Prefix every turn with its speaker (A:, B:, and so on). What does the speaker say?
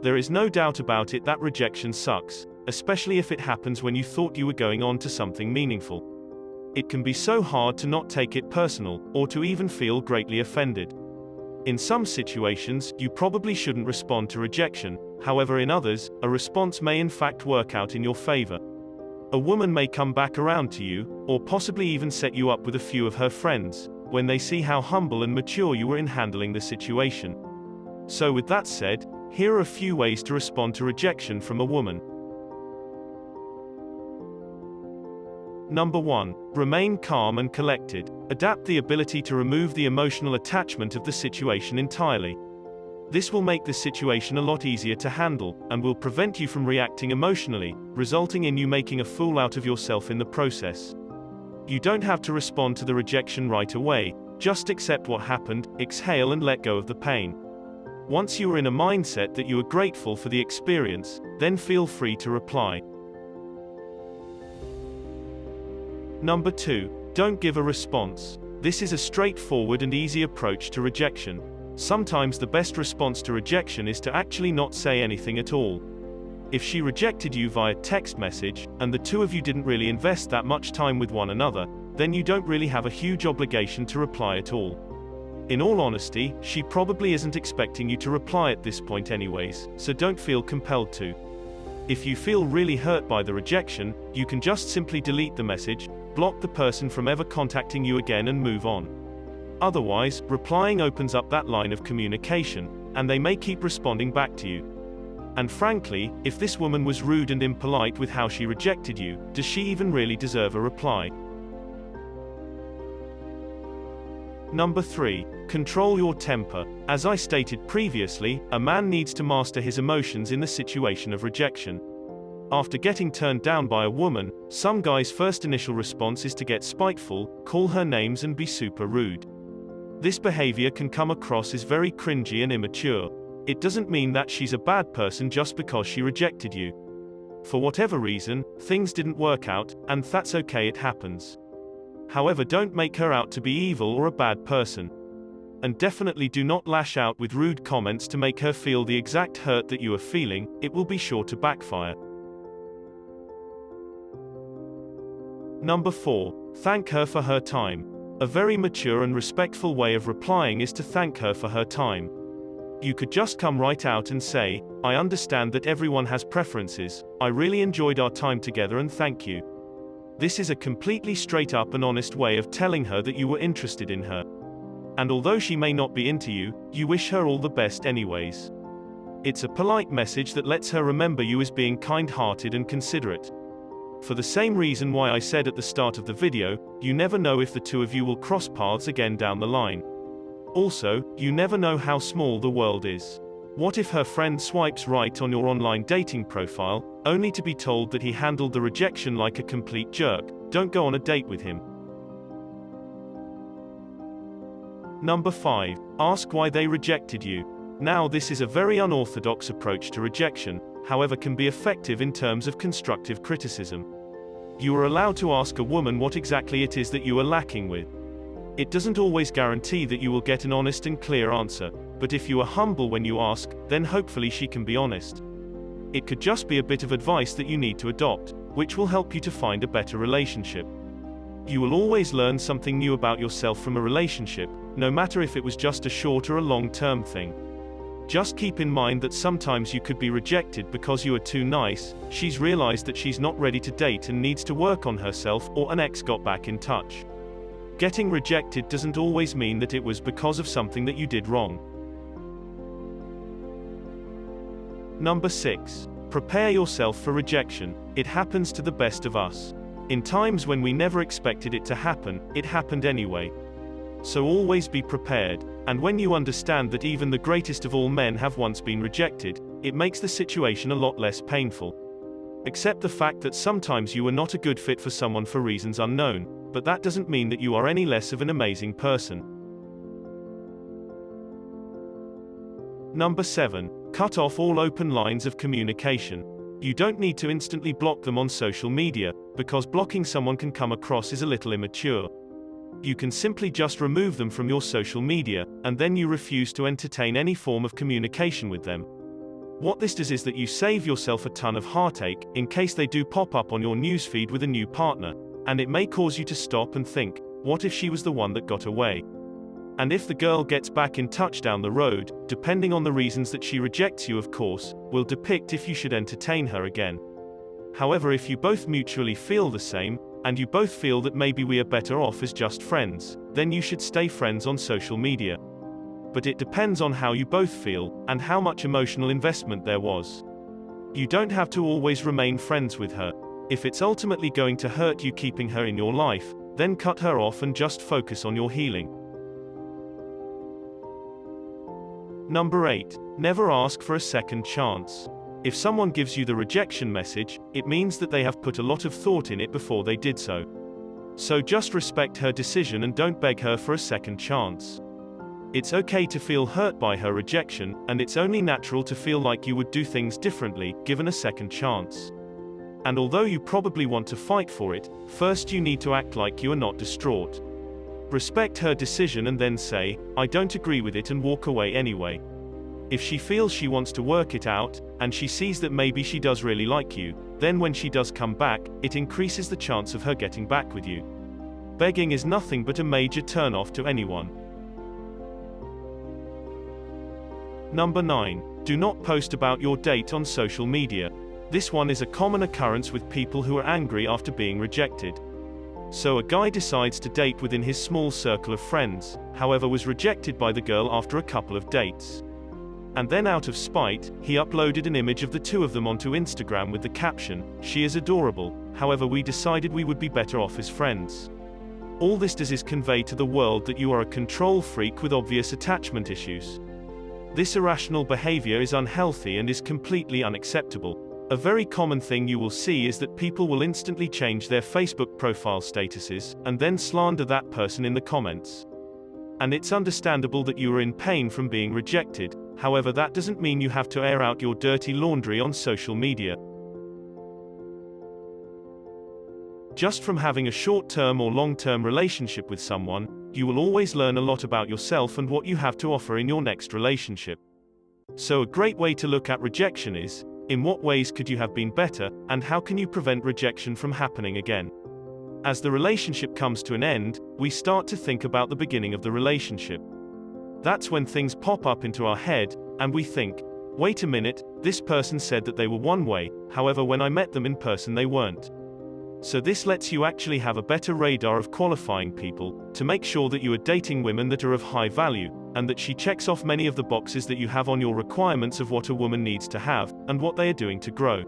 A: There is no doubt about it that rejection sucks, especially if it happens when you thought you were going on to something meaningful. It can be so hard to not take it personal, or to even feel greatly offended. In some situations, you probably shouldn't respond to rejection, however in others, a response may in fact work out in your favor. A woman may come back around to you, or possibly even set you up with a few of her friends, when they see how humble and mature you were in handling the situation. So with that said, here are a few ways to respond to rejection from a woman. Number 1. Remain calm and collected. Adapt the ability to remove the emotional attachment of the situation entirely. This will make the situation a lot easier to handle, and will prevent you from reacting emotionally, resulting in you making a fool out of yourself in the process. You don't have to respond to the rejection right away, just accept what happened, exhale and let go of the pain. Once you are in a mindset that you are grateful for the experience, then feel free to reply. Number 2. Don't give a response. This is a straightforward and easy approach to rejection. Sometimes the best response to rejection is to actually not say anything at all. If she rejected you via text message, and the two of you didn't really invest that much time with one another, then you don't really have a huge obligation to reply at all. In all honesty, she probably isn't expecting you to reply at this point anyways, so don't feel compelled to. If you feel really hurt by the rejection, you can just simply delete the message, block the person from ever contacting you again and move on. Otherwise, replying opens up that line of communication, and they may keep responding back to you. And frankly, if this woman was rude and impolite with how she rejected you, does she even really deserve a reply? Number 3. Control your temper. As I stated previously, a man needs to master his emotions in the situation of rejection. After getting turned down by a woman, some guy's first initial response is to get spiteful, call her names and be super rude. This behavior can come across as very cringy and immature. It doesn't mean that she's a bad person just because she rejected you. For whatever reason, things didn't work out, and that's okay, it happens. However, don't make her out to be evil or a bad person. And definitely do not lash out with rude comments to make her feel the exact hurt that you are feeling, it will be sure to backfire. Number 4. Thank her for her time. A very mature and respectful way of replying is to thank her for her time. You could just come right out and say, "I understand that everyone has preferences, I really enjoyed our time together and thank you." This is a completely straight up and honest way of telling her that you were interested in her. And although she may not be into you, you wish her all the best anyways. It's a polite message that lets her remember you as being kind-hearted and considerate. For the same reason why I said at the start of the video, you never know if the two of you will cross paths again down the line. Also, you never know how small the world is. What if her friend swipes right on your online dating profile, only to be told that he handled the rejection like a complete jerk? Don't go on a date with him. Number 5. Ask why they rejected you. Now this is a very unorthodox approach to rejection, however can be effective in terms of constructive criticism. You are allowed to ask a woman what exactly it is that you are lacking with. It doesn't always guarantee that you will get an honest and clear answer, but if you are humble when you ask, then hopefully she can be honest. It could just be a bit of advice that you need to adopt, which will help you to find a better relationship. You will always learn something new about yourself from a relationship, no matter if it was just a short or a long-term thing. Just keep in mind that sometimes you could be rejected because you are too nice, she's realized that she's not ready to date and needs to work on herself, or an ex got back in touch. Getting rejected doesn't always mean that it was because of something that you did wrong. Number 6. Prepare yourself for rejection. It happens to the best of us. In times when we never expected it to happen, it happened anyway. So always be prepared, and when you understand that even the greatest of all men have once been rejected, it makes the situation a lot less painful. Accept the fact that sometimes you were not a good fit for someone for reasons unknown, but that doesn't mean that you are any less of an amazing person. Number 7. Cut off all open lines of communication. You don't need to instantly block them on social media, because blocking someone can come across as a little immature. You can simply just remove them from your social media, and then you refuse to entertain any form of communication with them. What this does is that you save yourself a ton of heartache, in case they do pop up on your newsfeed with a new partner, and it may cause you to stop and think, what if she was the one that got away? And if the girl gets back in touch down the road, depending on the reasons that she rejects you of course, will depict if you should entertain her again. However, if you both mutually feel the same, and you both feel that maybe we are better off as just friends, then you should stay friends on social media. But it depends on how you both feel, and how much emotional investment there was. You don't have to always remain friends with her. If it's ultimately going to hurt you keeping her in your life, then cut her off and just focus on your healing. Number 8. Never ask for a second chance. If someone gives you the rejection message, it means that they have put a lot of thought in it before they did so. So just respect her decision and don't beg her for a second chance. It's okay to feel hurt by her rejection, and it's only natural to feel like you would do things differently, given a second chance. And although you probably want to fight for it, first you need to act like you are not distraught. Respect her decision and then say, I don't agree with it, and walk away anyway. If she feels she wants to work it out, and she sees that maybe she does really like you, then when she does come back, it increases the chance of her getting back with you. Begging is nothing but a major turn-off to anyone. Number 9. Do not post about your date on social media. This one is a common occurrence with people who are angry after being rejected. So a guy decides to date within his small circle of friends, however was rejected by the girl after a couple of dates. And then out of spite, he uploaded an image of the two of them onto Instagram with the caption, "She is adorable, however we decided we would be better off as friends." All this does is convey to the world that you are a control freak with obvious attachment issues. This irrational behavior is unhealthy and is completely unacceptable. A very common thing you will see is that people will instantly change their Facebook profile statuses, and then slander that person in the comments. And it's understandable that you are in pain from being rejected, however that doesn't mean you have to air out your dirty laundry on social media. Just from having a short-term or long-term relationship with someone, you will always learn a lot about yourself and what you have to offer in your next relationship. So a great way to look at rejection is, in what ways could you have been better, and how can you prevent rejection from happening again? As the relationship comes to an end, we start to think about the beginning of the relationship. That's when things pop up into our head, and we think, wait a minute, this person said that they were one way, however when I met them in person they weren't. So this lets you actually have a better radar of qualifying people, to make sure that you are dating women that are of high value, and that she checks off many of the boxes that you have on your requirements of what a woman needs to have, and what they are doing to grow.